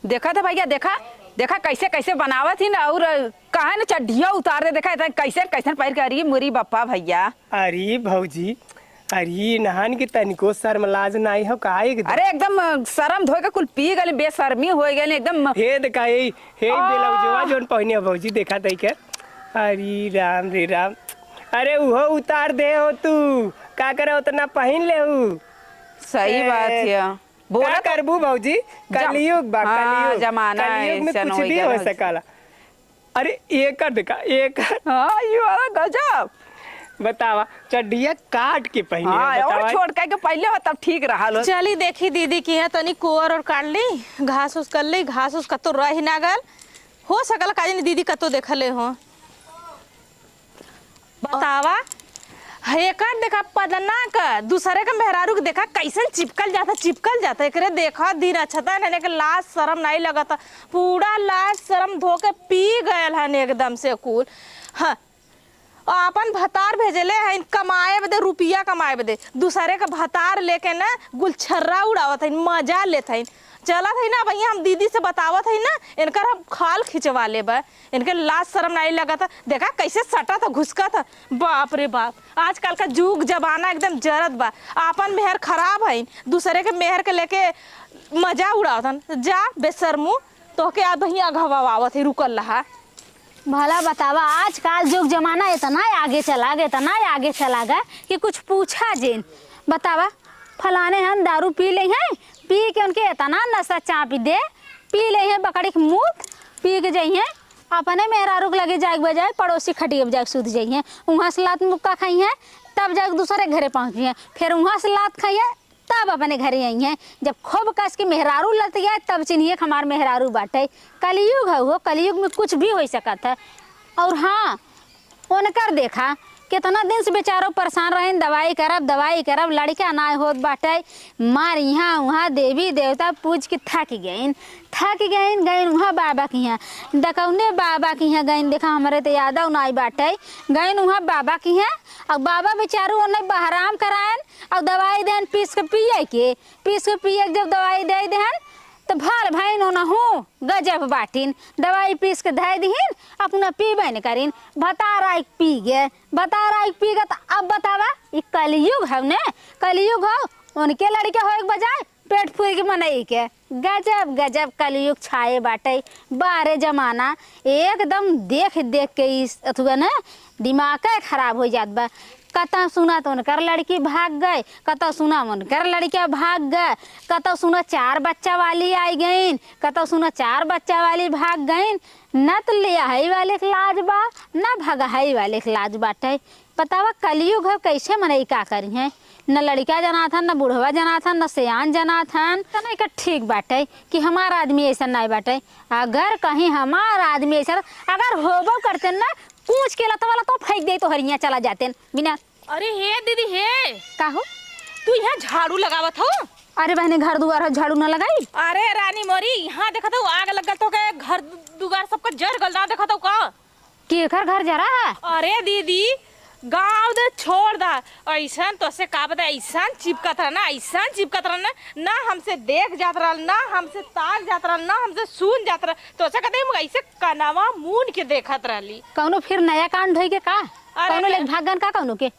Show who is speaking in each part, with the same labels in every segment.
Speaker 1: देखा था भैया, देखा देखा कैसे कैसे बनावत ही ना। और कहा ना चड्ढिया उतार दे, देखा कैसे कैसे पैर के। अरे मोरी बप्पा भैया।
Speaker 2: अरे भौजी, अरे नहान के तनिको शर्म लाज नहीं हो का एकदम।
Speaker 1: अरे एकदम शर्म धोए के कुल पी गए, बेशर्मी हो गए एकदम।
Speaker 2: हे देखा हे ब्लाउजवा जोन पहने हो भौजी, देखा तई के। अरे राम रे राम, अरे उहो उतार दे हो तू का करे, उतना पहन ले हूँ।
Speaker 1: सही बात है।
Speaker 2: बोला करबू भौजी, कलयुग बा, कलयुग
Speaker 1: जमाना
Speaker 2: कलयुग में कुछ भी हो सकला। अरे एक कर देखा, एक
Speaker 1: हाँ ये वाला गजब।
Speaker 2: बतावा चड्डिया काट के पहने।
Speaker 1: हाँ, और छोड़ के पहले हो तब ठीक रहा लो।
Speaker 3: चली देखी दीदी की है तनी कोर और काट ली, घास उस कर ली, घास उस कतो रही ना गल हो सकल काजी दीदी कतो देखले हो। बतावा हे कर देखा पदना का दूसरे का मेहरारू के देखा कैसे चिपकल जाता एकरे देखा दिन अच्छा था ना के लाज शर्म नहीं लगता, पूरा लाज शर्म धो के पी गयल है एकदम से कुल। हाँ अपन भतार भेजले है कमाए बदे, रुपया कमाए बदे, दूसरे का भतार लेके ना गुलछर्रा उड़ावत है, मजा लेत है। चला था ना भैया, हम दीदी से बतावत है ना इनकर हम खाल खिंचवा ले बा, इनके लाज शर्म नहीं लगा था। देखा कैसे सटा था, घुसका था। बाप रे बाप, आजकल का जुग जमाना एकदम जरत बा। आपन मेहर खराब है, दूसरे के मेहर के लेके मजा उड़ावत जा बेशर्मू। तो के आज भैया घवावत है, रुकल रहा।
Speaker 4: भला बतावा आजकल जुग जमाना इतना आगे चला गया कि कुछ पूछा जेन। बतावा फलाने हम दारू पी ले हैं, पी के उनके इतना नशा चापी दे, पी ले हैं बकड़ी के मुँह, पी के जाइए अपने मेहरारू के लगे जाए बजाय पड़ोसी खटिए बजाय सूद जाइए, वहाँ से लात मुक्का खाई है, तब जाके दूसरे घरे पहुँची है, फिर वहाँ से लात खाई है, तब अपने घरे आई हैं। जब खूब कस के मेहरारू लत गया तब चिन्हिए हमार मेहरारू बाटे। कलयुग है वो, कलयुग में कुछ भी हो सकता है। और हाँ उनकर देखा कितना दिन से बेचारों परेशान रहे, दवाई करब लड़का ना होत बाटे, मार यहाँ वहाँ देवी देवता पूज के थक गईन वहाँ बाबा के यहाँ, दकौने बाबा के यहाँ गईन। देखा हमारे तो यादव नाई बाटे, गईन वहाँ बाबा के यहाँ, और बाबा बेचारू उन्हें बहराम करायन और दवाई देन पीस के पिए जब दवाई दे देहन तो भल भाई ना हो गजब बाटिन, दवाई पीस के धै दीन अपना पीबे न करीन। भतारा पी गए तो अब बतावा ये कलयुग है ने, कलयुग हो उनके लड़के हो एक बजाय पेट फूल के मनई के। गजब कलयुग छाए बाटे, बारे जमाना एकदम देख के इस अथुआ ना दिमाग खराब हो जात बा। कता सुना तो उनकर लड़की भाग गए, कता सुना उनकर लड़किया भाग गए, कता सुना 4 बच्चा वाली आई गईन, कता सुना 4 बच्चा वाली भाग गईन। न तो ले आई वाले के लाज बा, न भगाई वाले के लाज बाटे। बतावा कलयुग है कैसे मनई का करी है, न लड़का जना था, न बूढ़वा जना था, न सियान जना था। नहीं का ठीक बाटे कि हमारा आदमी ऐसा नहीं बाटे। अगर कहीं हमारा आदमी ऐसा अगर होबो करते ना पूछ के लत वाला तो फेंक दे तो हरिया चला जाते बिना।
Speaker 3: अरे हे दीदी हे
Speaker 4: का हो
Speaker 3: तू यहाँ झाड़ू लगावत हो?
Speaker 4: अरे बहने घर दुआर झाड़ू ना लगाई?
Speaker 3: अरे रानी मोरी यहाँ देखा तो आग लग तो के घर दुआर सबका जड़ गल ना देखा तो का
Speaker 4: के घर जा रहा है?
Speaker 3: अरे दीदी गाँव दे छोड़ दा, ऐसा तो से का बता, ऐसा चिपकत रहा ना हमसे देख जात रहा, ना हमसे ताक जात रहा, ना हमसे सुन जात रहा, तो से कहते ऐसे कनावा मून के देखत रहली।
Speaker 4: कौनो फिर नया कांड होई के का? कौनो ले भागन का कौनो के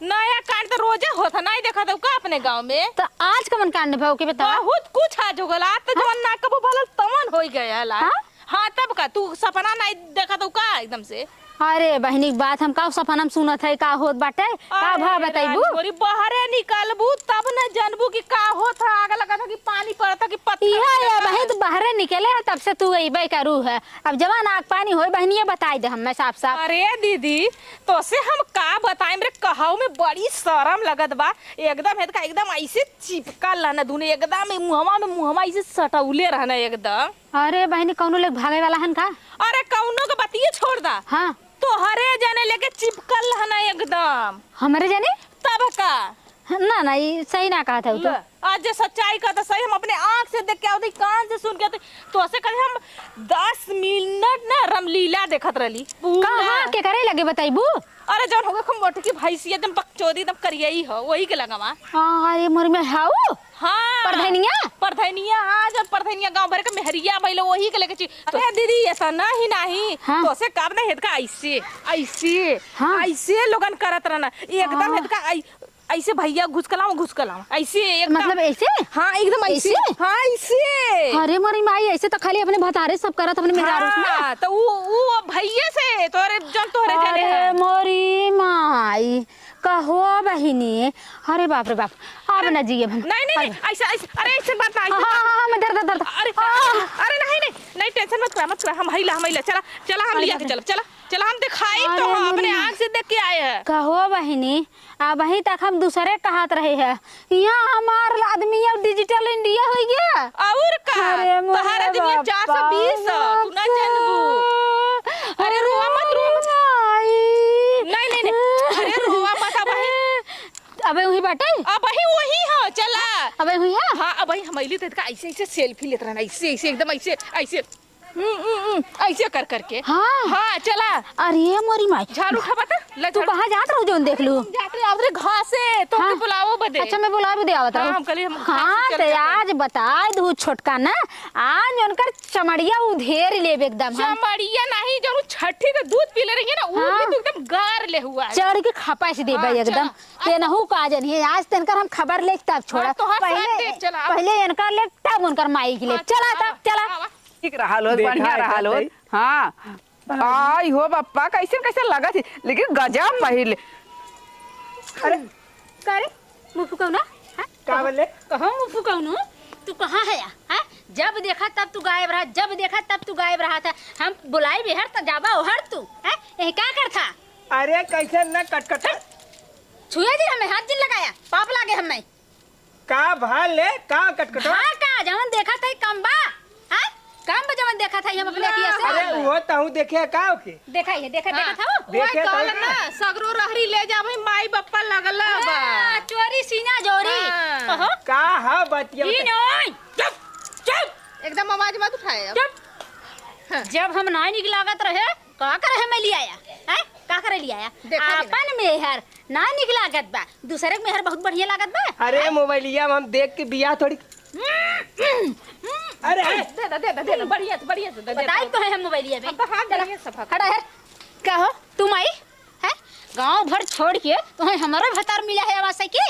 Speaker 3: नया कांड तो रोजे होता नहीं देखा तो का अपने गाँव में?
Speaker 4: तो आज कमन कांड भाव के बता।
Speaker 3: बहुत कुछ आज हो गला, तो जवन ना कबो भलल तमन होई गया। हाँ तब का तू सपना नहीं देखा तो का एकदम से?
Speaker 4: अरे बहनी बात हम का सपना सुनत है का होत बाटे, का भाव बताइबू?
Speaker 3: मोरी बहरे निकलबू तब न जानबू कि का होत है, आग लगा था कि पानी पड़ा था कि पत्थर।
Speaker 4: इहा बहन तो बाहर निकले है तब से तू अइबे करू है, अब जवान आग पानी होई बहनिया बताई दे हमें साफ।
Speaker 3: अरे दीदी तो से हम का बताएं, मेरे कहऊ में बड़ी शर्म लगत बा। एकदम है का एकदम ऐसे चिपकल रहना दुने, एकदम मुहमा ऐसे सटौले रहना एकदम।
Speaker 4: अरे बहनी कौनो लोग भागे वाला हन का?
Speaker 3: अरे कौनो के बतिये छोड़ दा।
Speaker 4: हाँ
Speaker 3: तो हरे जाने लेके चिपकल रहना एकदम।
Speaker 4: हमारे जाने
Speaker 3: तब का
Speaker 4: ना ये सही ना कहा था तो।
Speaker 3: आज जे सच्चाई का तो सही हम अपने आंख से देख के आते कान से सुन के आते तो ऐसे कहे हम 10 मिनट ना रामलीला देखत रहली
Speaker 4: कहाँ के करे लगे बताइबू?
Speaker 3: अरे जौन होगा हम मोटे की भैंसी एकदम बकचोदी एकदम करियई हो वही के लगावा।
Speaker 4: अरे मोर में हाउ
Speaker 3: हाँ परधनिया हाँ जब परधनिया गांव भर के मेहरिया भइल वही के लेके अरे दीदी ऐसा नहीं नहीं
Speaker 4: हाँ।
Speaker 3: तो से काम नहीं हेदका ऐसे ऐसे
Speaker 4: हाँ।
Speaker 3: ऐसे लोगन करत रहना एकदम हेदका ऐसे भैया घुसकलाओ ऐसे एकदम
Speaker 4: मतलब ऐसे?
Speaker 3: हाँ एकदम ऐसे
Speaker 4: ऐसे?
Speaker 3: हाँ ऐसे
Speaker 4: अरे मोरी माई ऐसे तो खाली अपने भतारे सब करत अपने मेहरारू में।
Speaker 3: हाँ, तो वो भैया से तोरे जन तोरे जाने
Speaker 4: अरे
Speaker 3: हैं।
Speaker 4: मोरी माई कहो बहिनी, अरे बाप रे बाप अब न जिए हम।
Speaker 3: नहीं ऐसा अरे ऐसे बात ना
Speaker 4: हाँ मैं दर्द
Speaker 3: अरे नहीं टेंशन मत कर हम हिला चला हम लिया के चला हम दिखाई तो हम अपने आँख से देख के आए हैं।
Speaker 4: कहो बहिनी अब वहीं तक हम दूसरे कहत रहे हैं यहाँ हमार आदमी अब डिजिटल इंडिया हो गया
Speaker 3: और का
Speaker 4: अरे मोरे
Speaker 3: तोहरा दुनिया
Speaker 4: बापा
Speaker 3: 420 तू ना जानबू। अरे रोवा मत नहीं अरे रोवा मत
Speaker 4: अबे वही बाटे
Speaker 3: अब वही हो चला
Speaker 4: अबे वही है।
Speaker 3: हाँ अब हमैली तो ऐसे सेल्फी लेते रहना ऐसे एकदम ऐसे ऐसे कर करके हाँ चला।
Speaker 4: अरे मोरी माई
Speaker 3: झाड़ू उठा बता
Speaker 4: तू कहाँ जात रहो जोन देख लू
Speaker 3: जाते आवरे घास से तो के बुलाओ बदे।
Speaker 4: अच्छा मैं बुला भी दे आवत
Speaker 3: हाँ,
Speaker 4: रहो।
Speaker 3: हम कल
Speaker 4: हाँ तो आज बता दू छोटका ना आज उनकर चमड़िया उधेर लेब एकदम हम
Speaker 3: चमड़िया नहीं जो छठी का दूध पी ले रही है ना वो भी तो एकदम गार ले हुआ है
Speaker 4: चढ़ के खपा से देबे
Speaker 3: हाँ,
Speaker 4: एकदम तेनहू का जनी आज तनकर हम खबर ले तब छोड़ा
Speaker 3: हाँ, तो हाँ, साथ देख, चला।
Speaker 4: पहले इनकर ले तब उनकर माई के ले चला तब चला
Speaker 1: ठीक रहा लो
Speaker 2: देखा
Speaker 1: बढ़िया
Speaker 2: है
Speaker 1: रहा लो।
Speaker 2: सही।
Speaker 1: हाँ आई हो बप्पा कैसे कैसे लगा थी लेकिन गजब पहले।
Speaker 2: अरे
Speaker 4: करे मुफु कहू ना
Speaker 2: का बोले
Speaker 4: कहो मुफु कहू तू कहाँ है हाँ? जब देखा तब तू गायब रहा जब देखा तब तू गायब रहा था हम बुलाई बिहार तो जाबा ओहर तू है यही क्या कर था
Speaker 2: अरे कैसे न कटकट
Speaker 4: छुए जी हमें हाथ जिन लगाया पाप लागे हमें
Speaker 2: का भाल ले का कटकट
Speaker 4: हाँ का जवन देखा था कम्बा हाँ कम जवन देखा था हम अपने अखिया से
Speaker 2: अरे वो ताऊ देखे का ओके
Speaker 4: देखा ही देखा था वो
Speaker 2: देखे
Speaker 3: वही
Speaker 2: तो
Speaker 3: कहल ना सगरो रहरी ले जा भाई माई बप्पा लगल बा
Speaker 4: हाँ, चोरी सीना जोरी
Speaker 3: हाँ।
Speaker 4: कहो
Speaker 2: का हा बतिया
Speaker 4: ई नहीं
Speaker 3: चुप एकदम आवाज मत उठाए अब।
Speaker 4: चुप जब हम ना निकलागत रहे का करे हमें ले आया हैं का करे ले आया
Speaker 3: देखा भी
Speaker 4: अपन मेहर ना निकलागत बा दूसरे के मेहर बहुत बढ़िया लागत बा
Speaker 2: अरे मोबाइलिया में हम देख के बिया थोड़ी अरे
Speaker 3: दे दो बढ़िया से दे
Speaker 4: बताई तो है हम मोबाइलिया में
Speaker 3: हम तो हाथ देंगे सफा
Speaker 4: खड़ा है कहो तुम आई है गांव भर छोड़ के तुम्हें हमारा भतार मिला है आवाज से के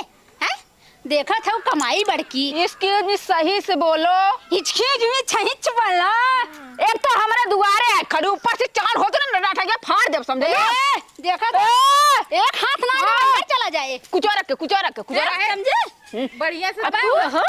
Speaker 4: है देखा था कमाई बड़की
Speaker 1: एक्सक्यूज मी सही से बोलो।
Speaker 4: हिचके में छहिच वाला
Speaker 1: एक तो हमारे दुआरे है खड़े ऊपर से चार होते ना डाटा के फाड़ दे समझे।
Speaker 4: देखा था एक हाथ ना
Speaker 1: हाँ।
Speaker 4: चला जाए
Speaker 1: कुछ और रख
Speaker 4: समझे
Speaker 3: बढ़िया से
Speaker 4: अब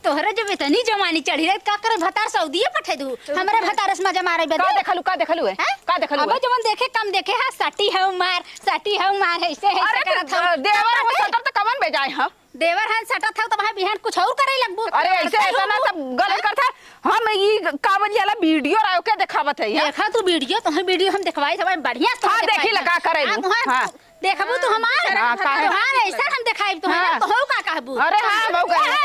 Speaker 4: तोहरा जब इतनी जमानी चढ़ी रहे का करे भतार सऊदी पठे दू हमारे भतार से मजा मारे
Speaker 1: का देखलू है का देखलू
Speaker 4: अब जवन देखे कम देखे हां साटी है मार ऐसे है
Speaker 1: अरे देवर वो सटर तो कवन भेजाए हम
Speaker 4: देवर हां सटा था तो भाई बिहान कुछ और करे लगबू
Speaker 1: अरे ऐसे ना सब गलत करता हम ई कावन वाला वीडियो रायो के दिखावत है
Speaker 4: देखा तू वीडियो तो वीडियो हम दिखवाई था बढ़िया से
Speaker 1: हाँ, देखी लगा करे लू। हाँ।
Speaker 4: देखबू तू हमार
Speaker 1: हाँ, काहे?
Speaker 4: हां ऐसा हम दिखाई तो
Speaker 1: हाँ।
Speaker 4: तो हो का कहबू
Speaker 1: अरे हाँ, बहु कहे।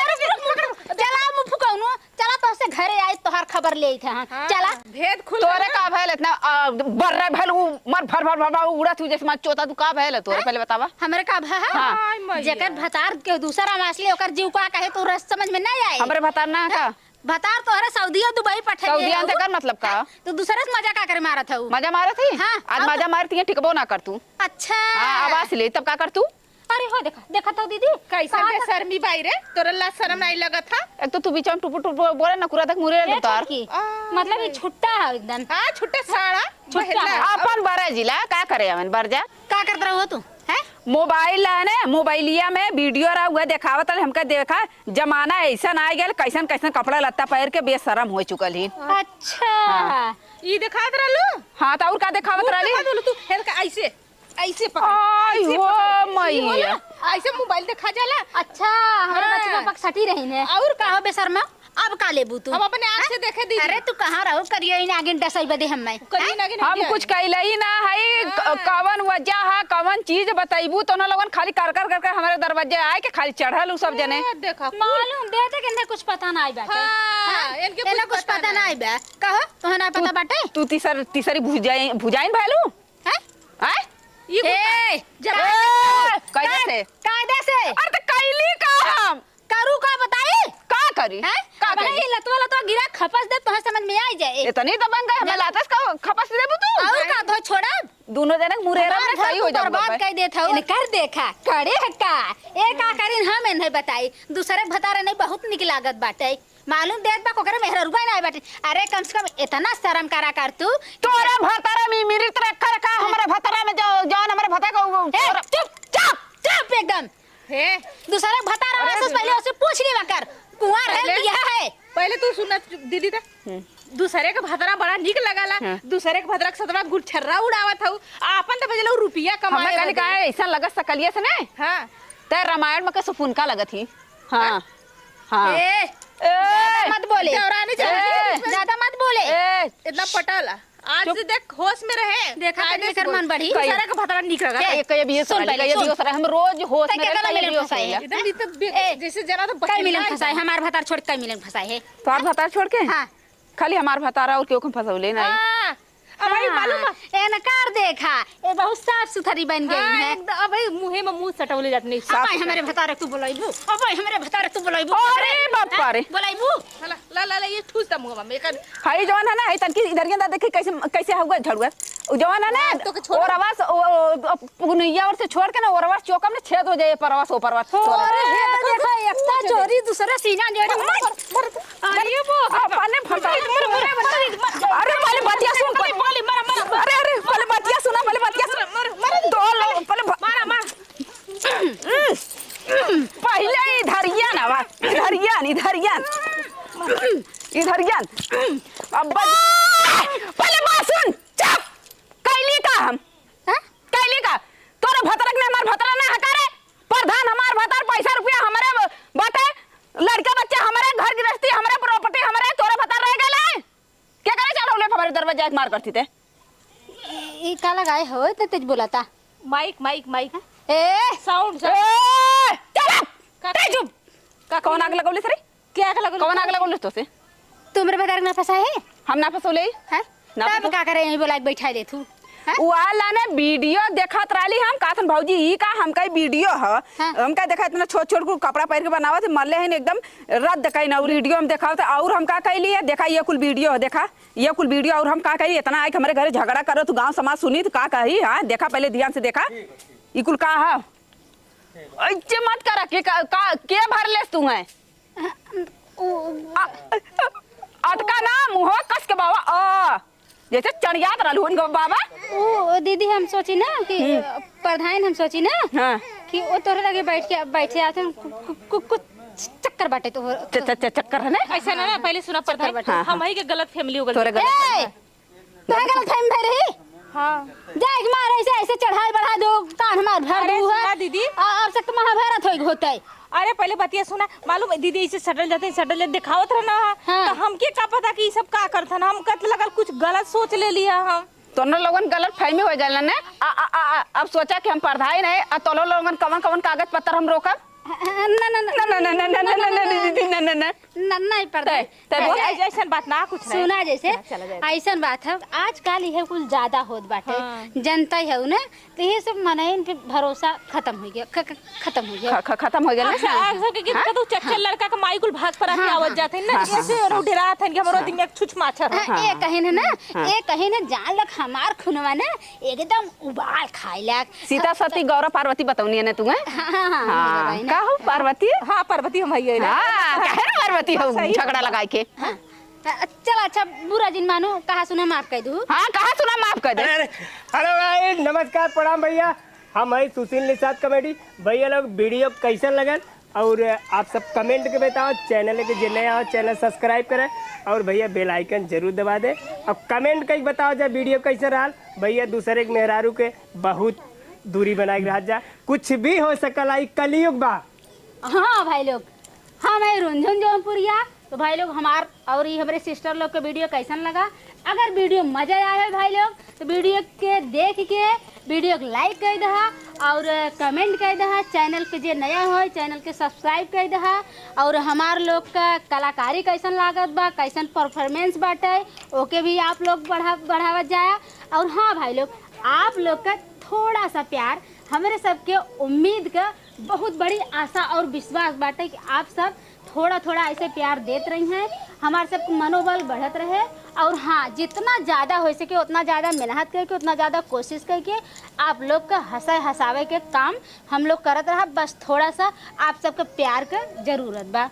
Speaker 4: चला मुफु कहनु चला तो से घरे आई तोहार खबर ले थे हां चला
Speaker 3: भेद खुल
Speaker 1: तोरे का भैल इतना बर्रा भैल मर भर उड़त हुई जैसे मत चोता तू का भैल तोरे पहले बतावा
Speaker 4: हमरे का भा
Speaker 3: हाँ।
Speaker 4: जेकर भतार के दूसरा मासले ओकर जीव का कहे तो रस समझ में नहीं आए
Speaker 1: हमरे बता ना का
Speaker 4: भतार तोहरा सऊदी और दुबई पठे
Speaker 1: सऊदी अंते कर मतलब का
Speaker 4: तो दूसरे से मजा का करे मारत हूँ
Speaker 1: मजा मारे थी
Speaker 4: हाँ,
Speaker 1: आज
Speaker 4: अब-
Speaker 1: मजा मारती है टिकबो ना कर तू
Speaker 4: अच्छा
Speaker 1: हाँ आवाज ले तब का कर तू
Speaker 4: अरे हो देखा तो दीदी
Speaker 3: कैसा
Speaker 4: कहाँ
Speaker 3: बे
Speaker 4: तक-
Speaker 3: शर्मी बाई रे तोरा ला शर्म नहीं लगा था
Speaker 1: एक तो तू बीच में टुपु टुपु बोले ना कुरा तक मुरे
Speaker 4: ये
Speaker 1: तार
Speaker 4: छोटकी, मतलब ये छुट्टा है एकदम
Speaker 3: हाँ छुट्टे साड़ा
Speaker 4: छुट्टा
Speaker 3: महिला।
Speaker 1: अपन बरे जिला का करे हमें बरजा
Speaker 4: का करत रहो तू हैं
Speaker 1: मोबाइल है ना मोबाइलिया में वीडियो रहा हुआ दिखावत हमका देखा जमाना ऐसा आ गया कैसन कैसन कपड़ा लत्ता पहन के बेशरम हो चुकल ही
Speaker 4: अच्छा
Speaker 3: ई दिखात रहलू
Speaker 1: हाँ तो और का दिखावत रही
Speaker 3: तू हेलका ऐसे ऐसे
Speaker 1: आई
Speaker 3: ऐसे
Speaker 1: हो
Speaker 3: पकड़।
Speaker 1: मैया
Speaker 3: ऐसे मोबाइल देखा जाला
Speaker 4: अच्छा हमारे
Speaker 3: हाँ।
Speaker 4: बच्चे पक सटी रही ने
Speaker 3: और
Speaker 4: का हो बेशर्मा अब का लेबू तू
Speaker 3: हम अपने आँख से देखे दी
Speaker 4: अरे तू कहाँ रहो करिए इन आगे डसाई बदे हम मैं
Speaker 3: कहीं ना कहीं
Speaker 1: हम कुछ कैले ही ना है कवन वजह है कवन चीज बताइबू तो ना लोगन खाली कर कर कर हमारे दरवाजे आए के खाली चढ़ल उ सब जने
Speaker 3: देखा
Speaker 4: मालूम देते कि इन्हें कुछ पता ना आई बाटे।
Speaker 3: हाँ,
Speaker 4: इन्हें कुछ पता ना आई बा। कहो तुम्हें ना पता बाटे?
Speaker 1: तू तीसरी भुजाइन भैलू
Speaker 4: हैं?
Speaker 1: हैं
Speaker 4: ए जब
Speaker 1: कायदे से
Speaker 4: कायदे से
Speaker 1: अरे तो कैली का हम
Speaker 4: करू का बताई
Speaker 1: का करी
Speaker 4: हैं?
Speaker 1: का
Speaker 4: अबे
Speaker 1: करी
Speaker 4: ये लतवा गिरा खपस दे तो समझ में आई जाए।
Speaker 1: इतनी तो बन गए हमें लातस का खपस देबू तू
Speaker 4: और का धो छोड़ा
Speaker 1: दोनों जने मुरेरा में सही हो जाओ
Speaker 4: बर्बाद कर देता हूं। कर देखा करे हक्का एक का करिन हम नहीं बताई दूसरे भतारे नहीं बहुत निक लागत बाटे मालूम देत बा कोकरे मेहरा रुपया नहीं बाटे। अरे कम से कम इतना शर्म करा कर तू
Speaker 1: तोरा भतारा में मेरी तरह कर का हमारे भतारा में जो जौन हमारे भता को
Speaker 4: चुप चुप चुप एकदम
Speaker 3: हे
Speaker 4: दूसरे भतारा वाला से पहले उससे पूछ ली कर कुंवार है
Speaker 3: पहले-
Speaker 4: क्या है।
Speaker 3: पहले तू सुन दीदी ता दूसरे के भतरा बड़ा निक लगाला दूसरे के भतरा के सतवा गुलछर्रा उड़ावत हूँ आपन तो बजलो रुपया
Speaker 1: हमें
Speaker 3: कमाए
Speaker 1: कहने का है ऐसा लगा सकलिए से ने
Speaker 3: हाँ
Speaker 1: ते रामायण में कैसे फुनका लगत ही हाँ हाँ
Speaker 4: ए
Speaker 1: ए
Speaker 4: मत बोले
Speaker 3: देवरानी चल
Speaker 4: ज्यादा मत बोले
Speaker 1: ए
Speaker 3: इतना पटाला आज से देख होश में रहे
Speaker 4: देखा
Speaker 3: कायदे
Speaker 4: तेरे
Speaker 3: से
Speaker 4: कर
Speaker 3: बोल।
Speaker 4: मन बढ़ी
Speaker 3: दूसरे के भतरा निक लगा
Speaker 1: ये कई भी
Speaker 4: सुन पहले,
Speaker 1: ये
Speaker 4: सुन।
Speaker 1: भी हम रोज होश
Speaker 4: ते
Speaker 1: में
Speaker 4: के
Speaker 1: रहता
Speaker 4: गला
Speaker 1: है
Speaker 4: मिलन फंसाई है।
Speaker 3: एकदम जैसे जना तो
Speaker 4: कई मिलन फंसाए हमार भतार छोड़ कई मिलन फंसाए है।
Speaker 1: तोर भतार छोड़ के
Speaker 4: हाँ
Speaker 1: खाली हमार भतारा और क्यों फंसौले नहीं
Speaker 3: हाँ अबे मालूम है
Speaker 4: एनकार देखा ये बहुत साफ सुथरी बन गई
Speaker 3: हाँ,
Speaker 4: है।
Speaker 3: एकदम अबे मुंह में मुंह सटवले जात नहीं
Speaker 4: अबे हमारे भतारे तू बुलाइबू अबे हमारे भतारे तू बुलाइबू
Speaker 1: अरे बापा रे
Speaker 4: बुलाइबू
Speaker 3: ला ला ला ये ठूस दा मुंह में कर
Speaker 1: हाई जवान है ना हाई तनकी इधर के देखी कैसे कैसे हुआ झड़ुआ उ जवान है ना
Speaker 3: तो के छोड़।
Speaker 1: और आवाज पुनैया और से छोड़ के ना और आवाज चौका में छेद हो जाए परवास ऊपर
Speaker 4: अरे देखा एकता चोरी दूसरा सीना जोड़ी
Speaker 3: अरे वो
Speaker 1: अपने फंसा अरे पहले बतिया सुन अरे अरे पहले बतिया सुना पहले बतिया सुन दो लोग पहले
Speaker 3: मारा मार
Speaker 1: पहले इधरियान आवाज इधरियान अब पहले बात सुन चुप कैली का हम कैली का तोरे भतरक ने हमार भतरा ना हकारे प्रधान हमार भतार पैसा रुपया हमारे बाटे लड़का बच्चा हमारे घर गृहस्थी हमारे प्रॉपर्टी हमारे तोरे भतार रह गए क्या करे चढ़ौले हमारे दरवाजा मार करती थे
Speaker 4: ई का लगाए हो ते तेज बोलाता
Speaker 3: माइक माइक माइक
Speaker 4: ए
Speaker 3: साउंड
Speaker 1: चुप कौन आग लगौले सरी
Speaker 3: क्या लगा
Speaker 1: कौन आग लगौले तो से
Speaker 4: तुमरे भतार ना फंसा है
Speaker 1: हम ना फसौले
Speaker 4: हैं
Speaker 1: ना
Speaker 4: तब का करे यहीं बोला के बैठा दे तू हैं?
Speaker 1: वाला ने वीडियो देखत रहली हम काथन भौजी ई का हम कई वीडियो ह
Speaker 4: हाँ।
Speaker 1: हम का देखा इतना छोट छोट कपड़ा पहन के बनावत मरले हैं एकदम रद्द कई ना वीडियो हम देखावत और हम का कैली है देखा ये कुल वीडियो है देखा ये कुल वीडियो और हम का कही इतना आए कि हमारे घरे झगड़ा करो तो गांव समाज सुनी तो का कही हां देखा पहले ध्यान से देखा ई कुल का है ऐसे मत कर के भर लेस तू है अटका ना मुंह कस के बाबा जैसे चढ़ियात रहलू बाबा
Speaker 4: ओ दीदी हम सोची ना कि प्रधान हम सोची ना
Speaker 1: हाँ
Speaker 4: कि वो तोरे लगे बैठे आते कुछ चक्कर बाटे तो
Speaker 1: चक्कर है ना
Speaker 3: ऐसा ना पहले सुना पड़ता है
Speaker 1: हाँ,
Speaker 3: हम ही के गलत फैमिली हो
Speaker 1: तोरे
Speaker 3: गई
Speaker 1: गलत
Speaker 4: तो गलत फहमी भई रही
Speaker 3: हाँ
Speaker 4: जाए मार ऐसे चढ़ाई बढ़ा दो कान मार भर
Speaker 3: अरे
Speaker 4: दू
Speaker 3: सुना
Speaker 4: है
Speaker 3: दीदी।
Speaker 4: अब तक तो महाभारत होई होता है
Speaker 3: अरे पहले बतिया सुना मालूम है दीदी इसे सटल जाते दिखावत रहना
Speaker 4: हाँ।
Speaker 3: तो हमके का पता कि सब का करथन हम कत लगल कुछ गलत सोच ले लिया हम
Speaker 1: तोनो लोगन गलत फहमी हो जाला ने अब सोचा कि हम पढ़ाई नहीं अब तोलो लोगन कवन कवन कागज पत्तर हम रोकब
Speaker 4: ना ना ना
Speaker 1: ना ना ना ना ना ना ना ना ना
Speaker 4: ना नहीं पड़ता
Speaker 3: ऐसा बात ना कुछ नहीं
Speaker 4: सुना जैसे
Speaker 3: चला जाए।
Speaker 4: ऐसा बात है आजकल यह कुछ ज्यादा होत बाटे
Speaker 3: हाँ।
Speaker 4: जनता है ना तो ये सब मनइन पे भरोसा खत्म हो गया खत्म हो गया
Speaker 1: खत्म हो गया ना
Speaker 3: तो चच्चल लड़का का माई कुल भाग पर आके आवत जाते हैं ना ऐसे डरा था कि हमरो दिन में छुछ माछर
Speaker 4: ये कहे ना ये कहे ना जान लग हमार खुनवा ना एकदम उबाल खाइलक
Speaker 1: सीता सती गौरव पार्वती बतौनी है ना तू
Speaker 4: हाँ
Speaker 1: का हो पार्वती
Speaker 3: हाँ पार्वती हम ही
Speaker 1: हाँ काहे ना पार्वती हो झगड़ा लगाए के
Speaker 4: चल अच्छा बुरा जिन मानो कहा सुना माफ कर दू
Speaker 1: हाँ कहा सुना माफ कर दे
Speaker 2: हेलो भाई नमस्कार प्रणाम भैया हम है सुशील निषाद कमेटी भैया लोग वीडियो कैसा लगन और आप सब कमेंट के बताओ चैनल के जो नया हो चैनल सब्सक्राइब करें और भैया बेल आइकन जरूर दबा दें अब कमेंट कहीं बताओ जब वीडियो कैसे रहा भैया दूसरे के मेहरारू के बहुत दूरी बना के रह जा कुछ भी हो सकला कलयुग बा।
Speaker 4: हाँ भाई लोग हम है रुंझुन जौनपुरिया तो भाई लोग हमार और ये हमारे सिस्टर लोग का वीडियो कैसन लगा अगर वीडियो मजा आया है भाई लोग तो वीडियो के देख के वीडियो को लाइक कर दहा और कमेंट कर दहा। चैनल के जे नया हो चैनल के सब्सक्राइब कर दहा। और हमार लोग का कलाकारी कैसन लागत बा, कैसन परफॉर्मेंस बाटे, ओके भी आप लोग बढ़ावत जाए। और हाँ भाई लोग, आप लोग का थोड़ा सा प्यार हमारे सबके उम्मीद का बहुत बड़ी आशा और विश्वास बाटे कि आप सब थोड़ा थोड़ा ऐसे प्यार देते रही हैं, हमारे सब मनोबल बढ़त रहे। और हाँ, जितना ज़्यादा हो सके उतना ज़्यादा मेहनत करके, उतना ज़्यादा कोशिश करके आप लोग का हंसावे के काम हम लोग करत रहा। बस थोड़ा सा आप सबके प्यार का ज़रूरत बा।